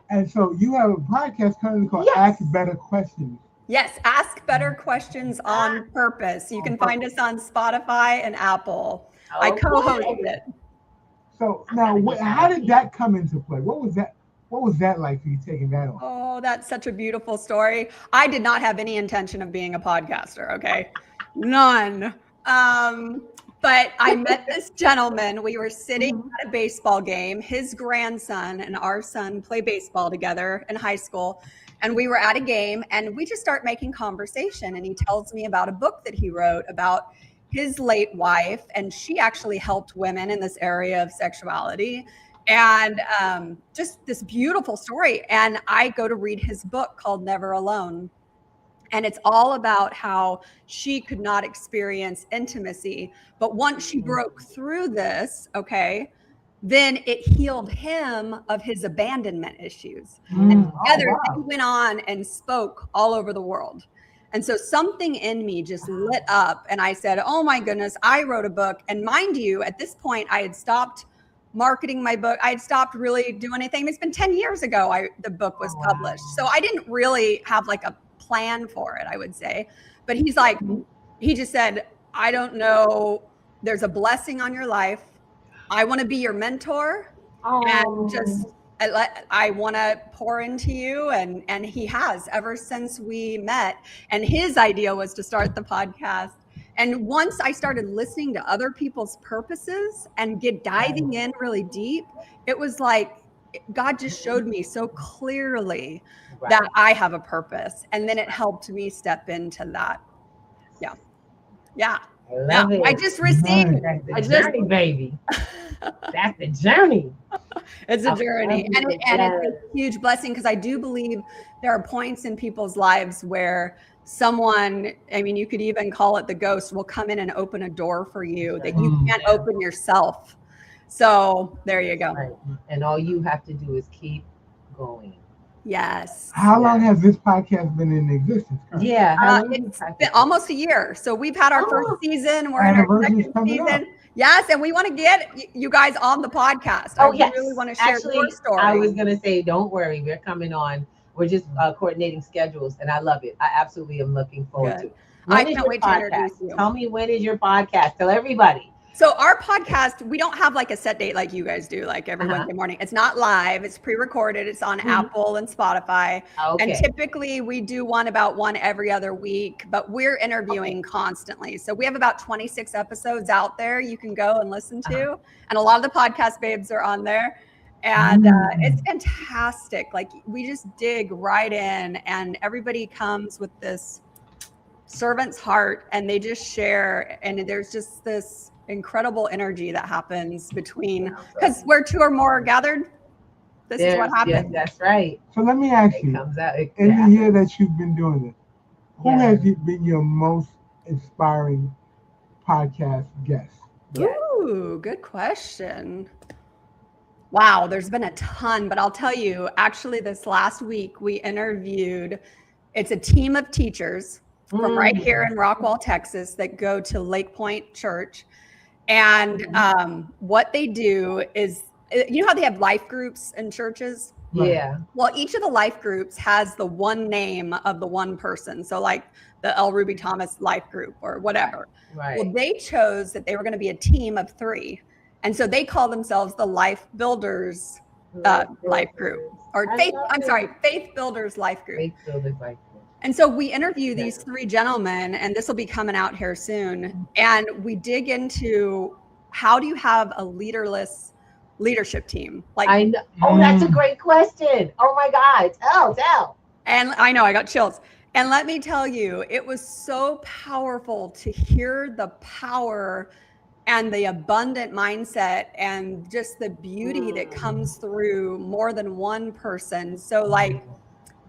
And so you have a podcast currently called Ask Better Questions. Yes, Ask Better Questions on Purpose. You can find us on Spotify and Apple. I co-host it. So now, how did that come into play? What was that like for you taking that on? Oh, that's such a beautiful story. I did not have any intention of being a podcaster, okay? None. But I met this gentleman. We were sitting at a baseball game. His grandson and our son play baseball together in high school. And we were at a game, and we just start making conversation. And he tells me about a book that he wrote about his late wife. And she actually helped women in this area of sexuality. And just this beautiful story. And I go to read his book called Never Alone. And it's all about how she could not experience intimacy. But once she broke through this, then it healed him of his abandonment issues. And together they went on and spoke all over the world. And so something in me just lit up. And I said, oh my goodness, I wrote a book. And mind you, at this point, I had stopped marketing my book. I had stopped really doing anything. It's been 10 years ago the book was published. So I didn't really have like a plan for it, I would say. But he just said, I don't know, there's a blessing on your life. I want to be your mentor. And just I want to pour into you. And he has ever since we met. And his idea was to start the podcast. And once I started listening to other people's purposes and diving in really deep, it was like God just showed me so clearly that I have a purpose. And then it helped me step into that. Yeah. Yeah. I love it. I just received. That's the journey, baby. That's the journey. It's a journey. And it's a huge blessing, because I do believe there are points in people's lives where someone, I mean, you could even call it the ghost, will come in and open a door for you that you can't open yourself. So there you go. Right. And all you have to do is keep going. Yes. How long has this podcast been in existence? currently? Yeah. How long It's have you been almost a year. So we've had our first Oh, season. We're in our Anniversary's second coming up. season. Yes, and we want to get you guys on the podcast. I Oh yes. really want to share Actually, your story. I was gonna say, don't worry, we're coming on. We're just coordinating schedules, and I love it. I absolutely am looking forward Good. to it. I When is can't your wait to introduce podcast? you. Tell me, when is your podcast? Tell everybody. So our podcast, we don't have like a set date like you guys do, like every Uh-huh. Wednesday morning. It's not live. It's pre-recorded. It's on Mhm. Apple and Spotify. And Okay. typically we do one every other week, but we're interviewing constantly. So we have about 26 episodes out there you can go and listen to. And a lot of the podcast babes are on there. And it's fantastic. Like we just dig right in, and everybody comes with this servant's heart, and they just share, and there's just this incredible energy that happens between, because where two or more are gathered, this is what Yes, happens. that's right. So let me ask It you, comes out. in the year that you've been doing this, who Yeah. has been your most inspiring podcast guest? Yes. Ooh, good question. Wow, there's been a ton, but I'll tell you, actually this last week we interviewed, it's a team of teachers from right here in Rockwall, Texas, that go to Lake Point Church. And what they do is, you know how they have life groups in churches? Yeah. Well, each of the life groups has the one name of the one person. So like the L. Ruby Thomas life group or whatever. Right. Well, they chose that they were going to be a team of 3. And so they call themselves the Life Builders life group, or Faith Builders life group. Faith Builders life group. And so we interview these 3 gentlemen, and this will be coming out here soon. And we dig into, how do you have a leaderless leadership team? Like, I know. Oh, that's a great question. Oh my God. Tell. and I know I got chills. And let me tell you, it was so powerful to hear the power and the abundant mindset and just the beauty that comes through more than one person. So like,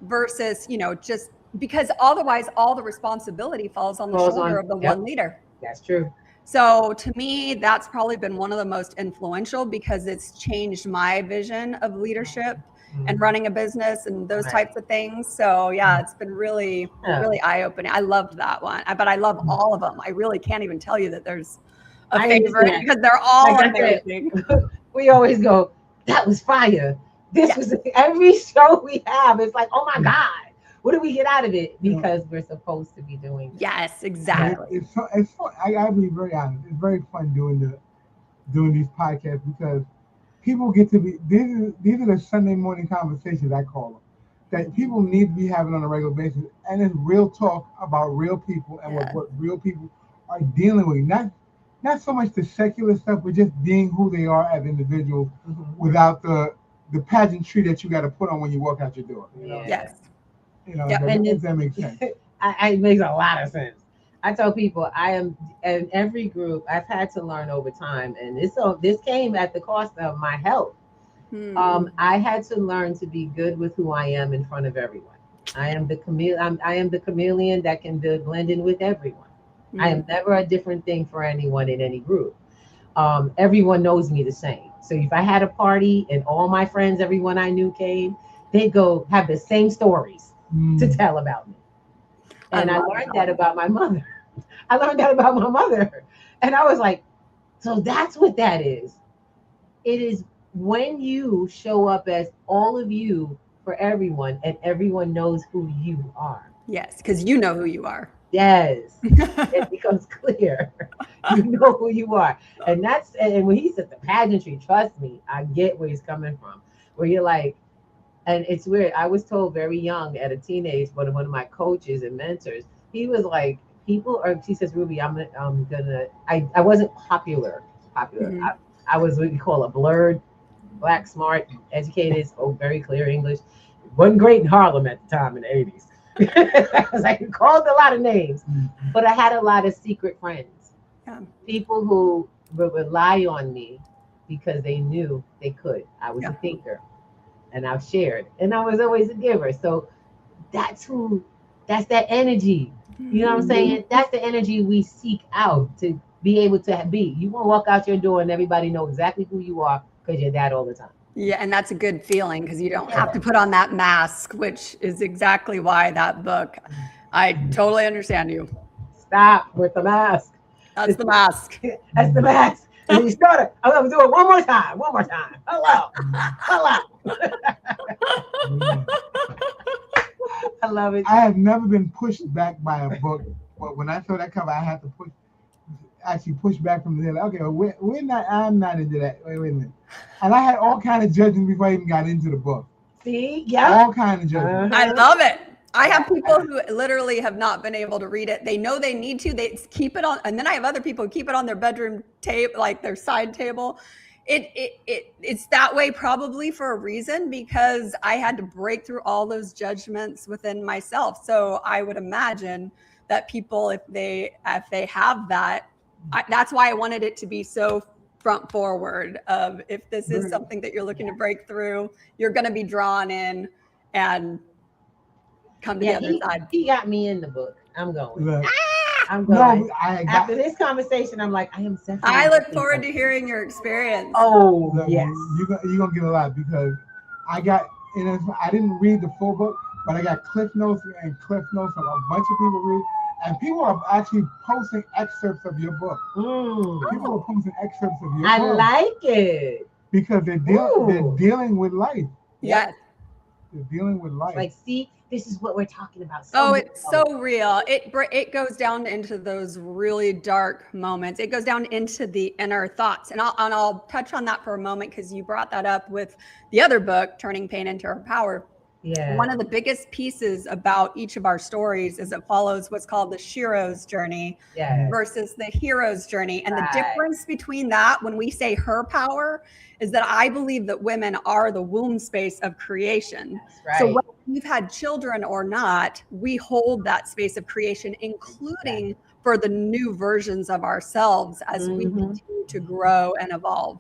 versus, just because otherwise all the responsibility falls on the shoulder of the one leader. That's true. So to me, that's probably been one of the most influential, because it's changed my vision of leadership and running a business and those types of things. So yeah, it's been really, really eye-opening. I loved that one, but I love all of them. I really can't even tell you that there's a favorite, because they're all amazing. We always go, that was fire. This was every show we have. It's like, oh my God, what do we get out of it? Because we're supposed to be doing this. Yes, exactly. It's fun. I gotta be very honest. It's very fun doing these podcasts, because people get to be, these are the Sunday morning conversations, I call them, that people need to be having on a regular basis, and it's real talk about real people and what real people are dealing with. Not so much the secular stuff, but just being who they are as individuals, without the pageantry that you got to put on when you walk out your door. You know? Yes. If that makes sense. It makes a lot of sense. I tell people I am in every group. I've had to learn over time, and this came at the cost of my health. I had to learn to be good with who I am in front of everyone. I am the chameleon that can blend in with everyone. I am never a different thing for anyone in any group. Everyone knows me the same. So if I had a party and all my friends, everyone I knew came, they'd go have the same stories to tell about me. And I learned that about my mother. And I was like, so that's what that is. It is when you show up as all of you for everyone, and everyone knows who you are. Yes, because you know who you are. Yes, it becomes clear. You know who you are. And when he said the pageantry, trust me, I get where he's coming from. Where you're like, and it's weird. I was told very young at a teenage, one of my coaches and mentors, he was like, she says, Ruby, I wasn't popular. I was what you call a blurred, black, smart, educated, spoke very clear English. Wasn't great in Harlem at the time in the 80s. I was like, called a lot of names, but I had a lot of secret friends. People who would rely on me because they knew they could. I was a thinker, and I've shared, and I was always a giver. So that's that energy. You know what I'm saying? That's the energy we seek out to be able to be. You won't walk out your door and everybody know exactly who you are because you're that all the time. Yeah, and that's a good feeling because you don't have to put on that mask, which is exactly why that book, I totally understand you. Stop with the mask. That's the mask. That's the mask. And then you start it. I'm gonna do it one more time. One more time. Hello. Hello. I love it. I have never been pushed back by a book, but when I saw that cover, I had to actually push back from there. Like, okay, we're not. I'm not into that. Wait a minute. And I had all kind of judgments before I even got into the book. See, yeah, all kind of judgments. I love it. I have people who literally have not been able to read it. They know they need to. They keep it on, and then I have other people who keep it on their bedroom table, like their side table. It's that way probably for a reason, because I had to break through all those judgments within myself. So I would imagine that people, if they have that, that's why I wanted it to be so front forward of, if this is something that you're looking to break through, you're going to be drawn in and come to the other side. He got me in the book. I'm going. Look, I'm going. no, After this conversation, I'm like, I am definitely. I look forward to hearing your experience. Oh, look, yes. You're gonna get a lot, because I didn't read the full book, but I got cliff notes from a bunch of people read, and people are actually posting excerpts of your book. People are posting excerpts of your book. I like it, because they're dealing with life. Yes. They're dealing with life. Like, see, this is what we're talking about. It's so real. It goes down into those really dark moments. It goes down into the inner thoughts, and I'll touch on that for a moment, because you brought that up with the other book, Turning Pain into Her Power. Yeah. One of the biggest pieces about each of our stories is it follows what's called the Shiro's journey versus the hero's journey. And the difference between that, when we say her power, is that I believe that women are the womb space of creation. That's right. So whether we've had children or not, we hold that space of creation, including for the new versions of ourselves as we continue to grow and evolve.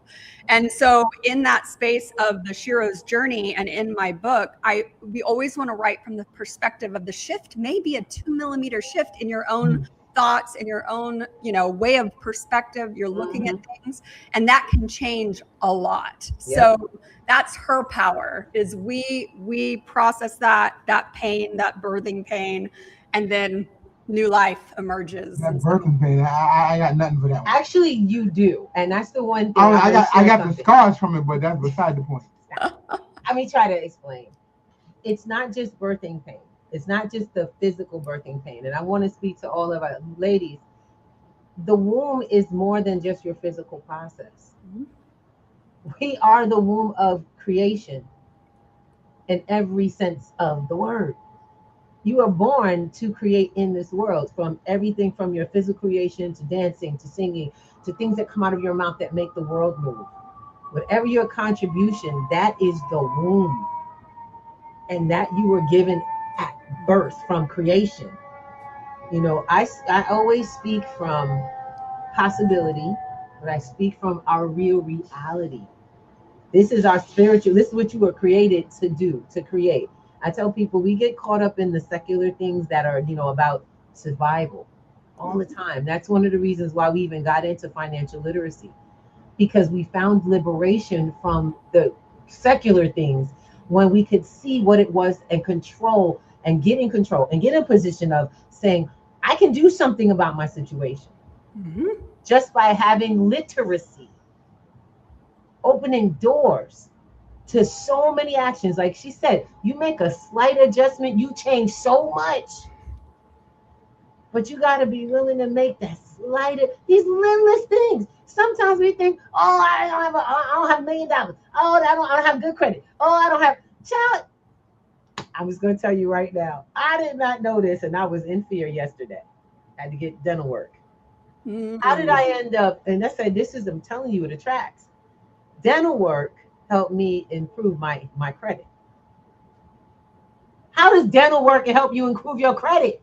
And so in that space of the Shiro's journey, and in my book, we always want to write from the perspective of the shift, maybe a 2 millimeter shift in your own thoughts and your own, way of perspective. You're looking at things, and that can change a lot. So that's her power, is we process that pain, that birthing pain, and then new life emerges. That birthing pain, I got nothing for that one. Actually, you do, and that's the one thing. I got the scars from it, but that's beside the point. Let me try to explain. It's not just birthing pain. It's not just the physical birthing pain. And I want to speak to all of our ladies. The womb is more than just your physical process. We are the womb of creation in every sense of the word. You are born to create in this world, from everything from your physical creation to dancing to singing to things that come out of your mouth that make the world move. Whatever your contribution, that is the womb. And that you were given at birth from creation. I always speak from possibility, but I speak from our real reality. This is our spiritual, this is what you were created to do, to create. I tell people, we get caught up in the secular things that are, about survival all the time. That's one of the reasons why we even got into financial literacy, because we found liberation from the secular things when we could see what it was and control and get in control and get in a position of saying, I can do something about my situation just by having literacy, opening doors to so many actions. Like she said, you make a slight adjustment, you change so much. But you got to be willing to make that these littlest things. Sometimes we think, I don't have $1 million. I don't have good credit. I don't have. Child, I was going to tell you right now, I did not know this, and I was in fear yesterday. I had to get dental work. How did I end up? And I said, I'm telling you, it attracts. Dental work helped me improve my credit. How does dental work help you improve your credit?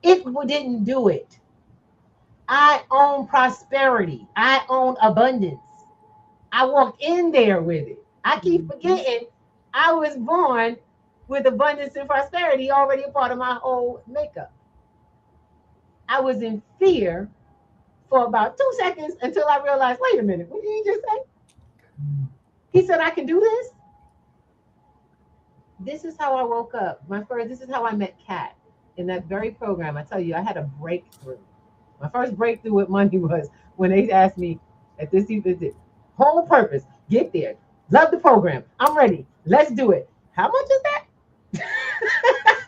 It didn't do it. I own prosperity. I own abundance. I walked in there with it. I keep forgetting I was born with abundance and prosperity already a part of my whole makeup. I was in fear for about 2 seconds until I realized, wait a minute, what did you just say? He said, I can do this. This is how I woke up. This is how I met Kat in that very program. I tell you, I had a breakthrough. My first breakthrough with money was when they asked me at this whole purpose, get there. Love the program. I'm ready. Let's do it. How much is that?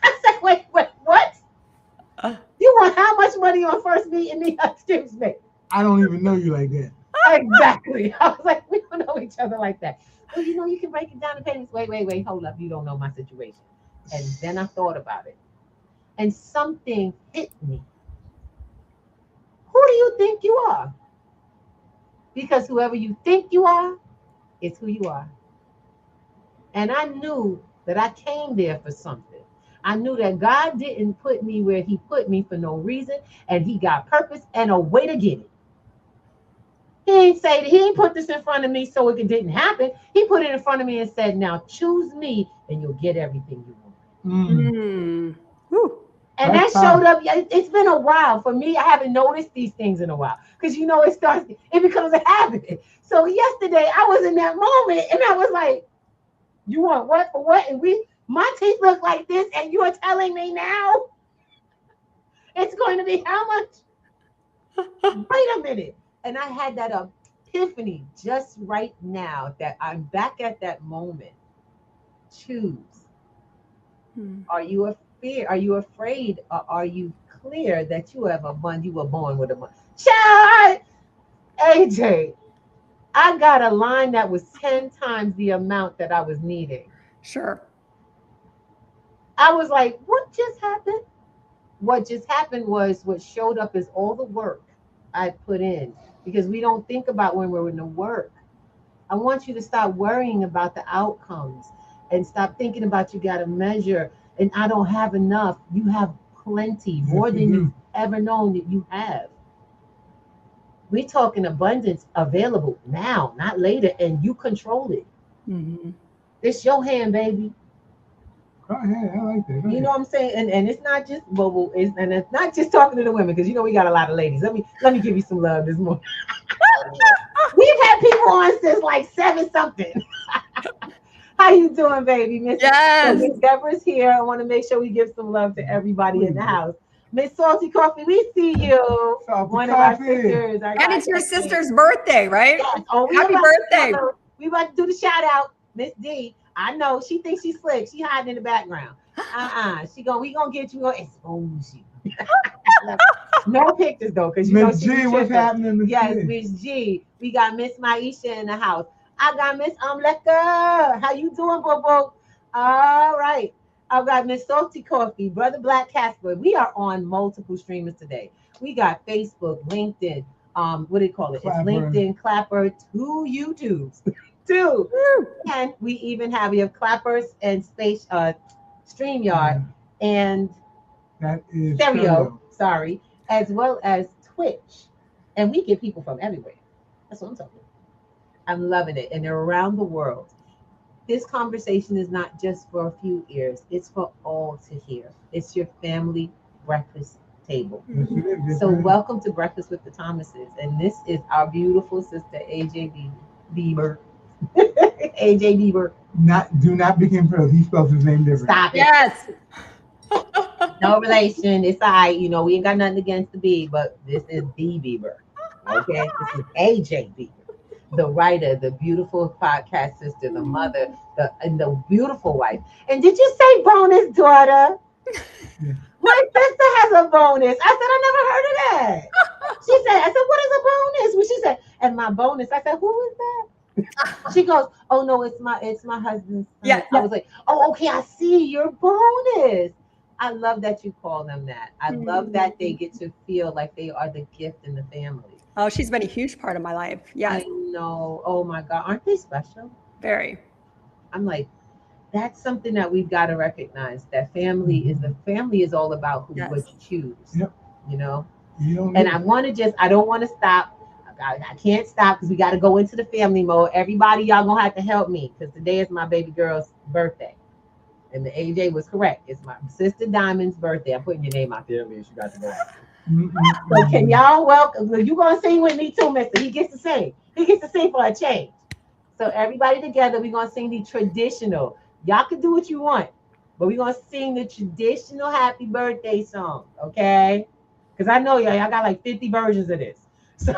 I said, wait, what? You want how much money on first meeting me? Excuse me. I don't even know you like that. Exactly. I was like, we don't know each other like that. Well, you can break it down to payments. Wait, hold up. You don't know my situation. And then I thought about it. And something hit me. Who do you think you are? Because whoever you think you are is who you are. And I knew that I came there for something. I knew that God didn't put me where he put me for no reason. And he got purpose and a way to get it. He ain't put this in front of me so it didn't happen. He put it in front of me and said, now choose me and you'll get everything you want. And that showed up. It's been a while. For me, I haven't noticed these things in a while. Because it becomes a habit. So yesterday I was in that moment and I was like, you want what for what? And my teeth look like this and you're telling me now it's going to be how much? Wait a minute. And I had that epiphany just right now that I'm back at that moment. Choose. Are you afraid, or are you clear that you were born with a money? Child, AJ, I got a line that was 10 times the amount that I was needing. Sure. I was like, what just happened? What just happened was what showed up is all the work I put in. Because we don't think about when we're in the work. I want you to stop worrying about the outcomes and stop thinking about you got to measure and I don't have enough. You have plenty, more than you've ever known that you have. We're talking abundance available now, not later, and you control it. It's your hand, baby. Go ahead, I like that. You know what I'm saying? And it's not just it's not just talking to the women, because we got a lot of ladies. Let me give you some love this morning. We've had people on since like 7 something. How you doing, baby? Miss Deborah's here. I want to make sure we give some love to everybody in the house. Miss Salty Coffee, we see you. One of our sisters. And it's your sister's birthday, right? Yes. Oh, happy birthday. We about to do the shout out. Miss D. I know she thinks she's slick. She hiding in the background. We gonna get you. Gonna expose you. No pictures though, because Miss G, what's happening? Yes, Miss G. We got Miss Maisha in the house. I got Miss Lecker. How you doing, Bobo? All right. I've got Miss Salty Coffee, Brother Black Casper. We are on multiple streamers today. We got Facebook, LinkedIn. What do you call it? Clapper. It's LinkedIn, Clapper, 2 YouTubes. 2. And we have Clappers and Space StreamYard and that is stereo, sorry, as well as Twitch. And we get people from everywhere. That's what I'm talking about. I'm loving it. And they're around the world. This conversation is not just for a few ears. It's for all to hear. It's your family breakfast table. So welcome to Breakfast with the Thomases. And this is our beautiful sister, AJ BEABER. AJ BEABER. Do not be confused. He spells his name different. Stop it. Yes. No relation. It's all right. We ain't got nothing against the B, but this is the BEABER. Okay? This is AJ BEABER. The writer, the beautiful podcast sister, the mother, the beautiful wife. And did you say bonus daughter? My sister has a bonus. I said, I never heard of that. I said, what is a bonus? Well, she said, and my bonus. I said, who is that? She goes, oh no, it's my husband's son. Yeah. I was like, oh, okay, I see your bonus. I love that you call them that. I love that they get to feel like they are the gift in the family. Oh, she's been a huge part of my life. Yeah. I know. Oh my God. Aren't they special? Very. I'm like, that's something that we've got to recognize. That family is all about what you choose. Yep. And I don't want to stop. I can't stop because we got to go into the family mode. Everybody, y'all gonna have to help me because today is my baby girl's birthday. And the AJ was correct. It's my sister Diamond's birthday. I'm putting your name out there, man. You got to know. So can y'all welcome? You gonna sing with me too, Mister? He gets to sing. He gets to sing for a change. So everybody together, we're gonna sing the traditional. Y'all can do what you want, but we're gonna sing the traditional happy birthday song, okay? Because I know y'all got like 50 versions of this. So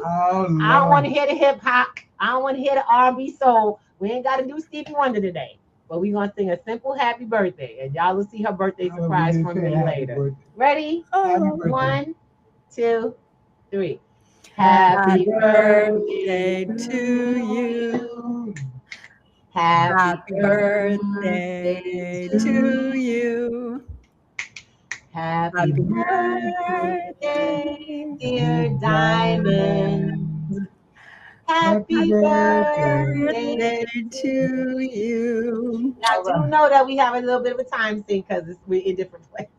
I don't want to hear the hip hop. I don't want to hear the R&B soul. We ain't got to do Stevie Wonder today. But we're going to sing a simple happy birthday. And y'all will see her birthday surprise from me later. Birthday. Ready? Oh. 1, 2, 3. Happy birthday to you. Happy birthday to you. Happy birthday, dear Diamond. Happy birthday to you. Now, I do know that we have a little bit of a time sync because we're in different places.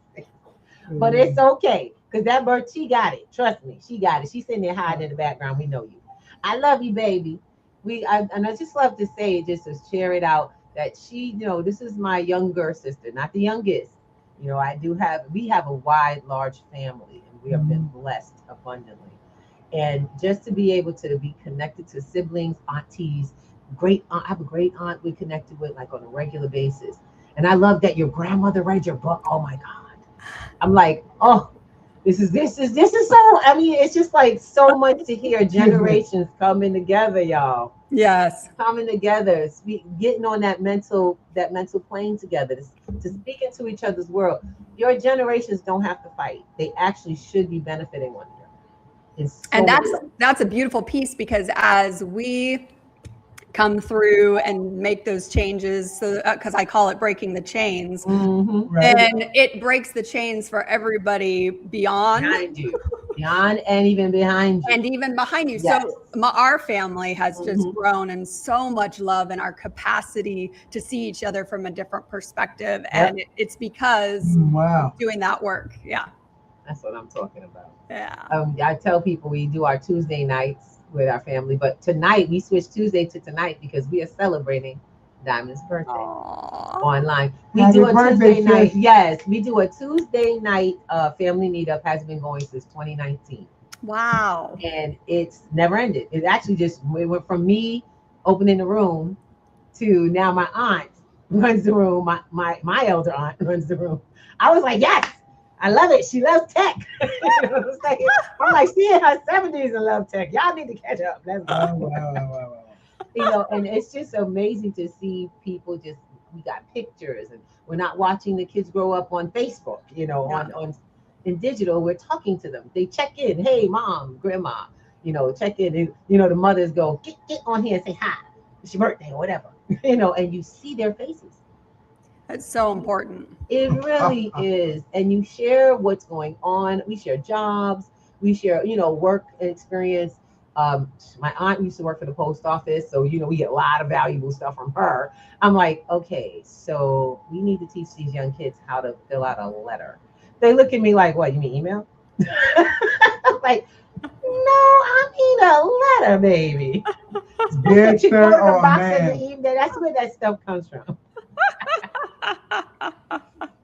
But it's okay because that bird, she got it. Trust me, she got it. She's sitting there hiding in the background. We know you. I love you, baby. And I just love to say, just to share it out, that she, this is my younger sister, not the youngest. We have a wide, large family, and we have been blessed abundantly. And just to be able to be connected to siblings, aunties, I have a great aunt we connected with like on a regular basis. And I love that your grandmother read your book. Oh my God. I'm like, oh, this is so, I mean, it's just like so much to hear generations coming together, y'all. Yes. Coming together, getting on that mental plane together, to speak into each other's world. Your generations don't have to fight. They actually should be benefiting one another. And that's a beautiful piece, because as we come through and make those changes, so because I call it breaking the chains, and it breaks the chains for everybody beyond and even behind you, and even behind you. Yes. So our family has just grown in so much love and our capacity to see each other from a different perspective, and it's because doing that work. Yeah. That's what I'm talking about. Yeah. I tell people we do our Tuesday nights with our family, but tonight we switched Tuesday to tonight because we are celebrating Diamond's birthday online. We do a Tuesday night. Yes, we do a Tuesday night family meetup. Has been going since 2019. Wow. And it's never ended. It actually it went from me opening the room to now my aunt runs the room. My elder aunt runs the room. I was like, yes. I love it. She loves tech. I'm like, she in her 70s and love tech. Y'all need to catch up. Let's go. And it's just amazing to see people we got pictures, and we're not watching the kids grow up on Facebook, in digital. We're talking to them. They check in. Hey, mom, grandma, check in. And, the mothers go, get on here and say hi. It's your birthday or whatever, and you see their faces. That's so important. It really is. And you share what's going on. We share jobs. We share, work experience. My aunt used to work for the post office. So, we get a lot of valuable stuff from her. I'm like, okay, so we need to teach these young kids how to fill out a letter. They look at me like, what, you mean email? I'm like, no, I mean a letter, baby. Yes, sir, or man. That's where that stuff comes from.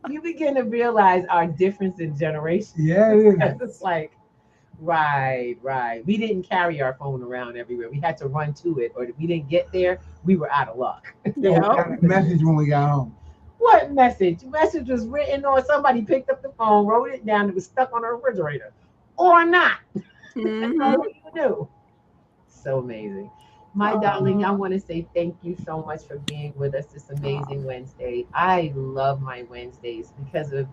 You begin to realize our difference in generations. Yeah, it is. It's like, right. We didn't carry our phone around everywhere. We had to run to it, or if we didn't get there, we were out of luck. We got a message when we got home. What message? The message was written, or somebody picked up the phone, wrote it down, it was stuck on a refrigerator, or not. That's all you do. So amazing. My darling, I want to say thank you so much for being with us this amazing Wednesday. I love my Wednesdays because of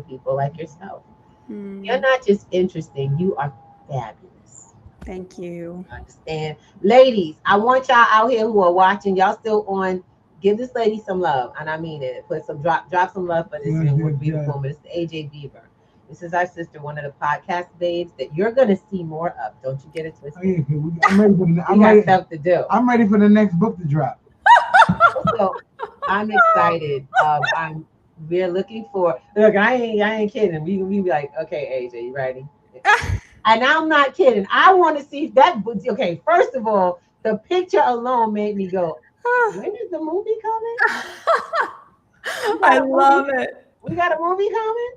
people like yourself. You're not just interesting, you are fabulous. Thank you. Understand? Ladies, I want y'all out here who are watching, y'all still on, give this lady some love. And I mean it. Put some drop some love for this beautiful woman. It's AJ BEABER. This is our sister, one of the podcast babes that you're going to see more of. Don't you get it twisted. I'm ready got stuff to do. I'm ready for the next book to drop. So I'm excited. We're looking for, look, I ain't kidding. We be like, okay, AJ, you ready? And I'm not kidding. I want to see that. Okay, first of all, the picture alone made me go, when is the movie coming? I love it. We got a movie coming?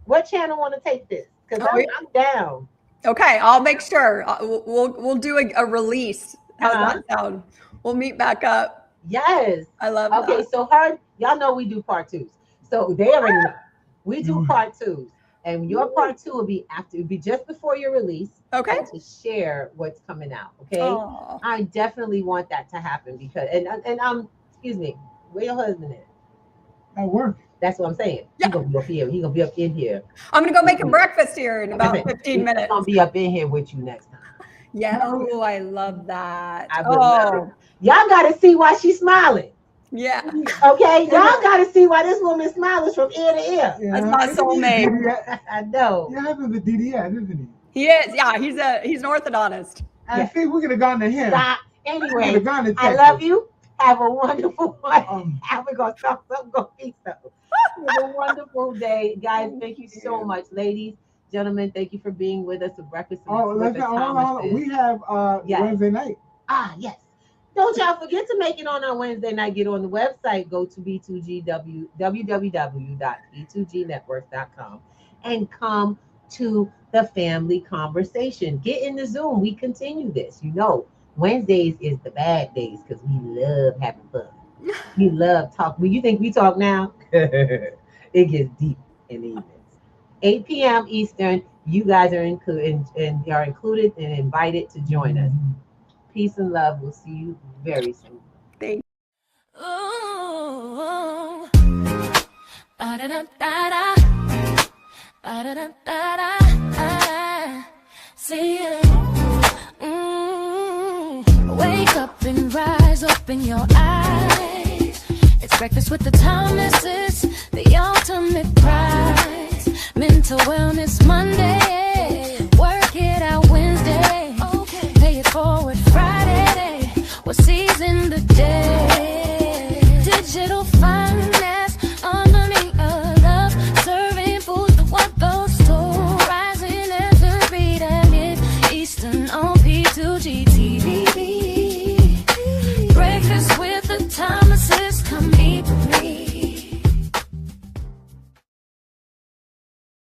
What channel want to take this? Because I'm down. Okay, I'll make sure. We'll do a release How's Uh-huh. that sound? We'll meet back up. Yes. I love Okay, that. so y'all know we do part twos. So they already know. We do part twos. And your part two will be just before your release. Okay. To share what's coming out. Okay. Aw. I definitely want that to happen because excuse me, where your husband is? At work. That's what I'm saying. Yeah. He's gonna be up here. He's gonna be up in here. I'm gonna go make a breakfast here in about 15 minutes. He's gonna be up in here with you next time. Yeah. Oh, I love that. I would love it. Y'all gotta see why she's smiling. Yeah. Okay, y'all gotta see why this woman smiles from ear to ear. That's my soulmate. I know. Your husband's a DDS, isn't he? He is. Yeah, he's an orthodontist. I see we could have gone to him. Stop. Anyway, We could have gone to I Texas. love you. Have a wonderful one. We're gonna talk something, go eat something. Have a wonderful day, guys. Thank you so much, ladies, gentlemen. Thank you for being with us at Breakfast. Hold on. We have Wednesday night. Yes. Don't y'all forget to make it on our Wednesday night. Get on the website. Go to www.b2gnetworks.com and come to the family conversation. Get in the Zoom. We continue this. You know, Wednesdays is the bad days because we love having fun. We love talk. When you think we talk now, it gets deep in the evenings. 8 p.m. Eastern. You guys are included and are included and invited to join us. Peace and love. We'll see you very soon. Thank Ooh, ba-da-da-da-da, ba-da-da-da-da, see you. Wake up and rise, open your eyes. It's breakfast with the Thomases, the ultimate prize. Mental Wellness Monday.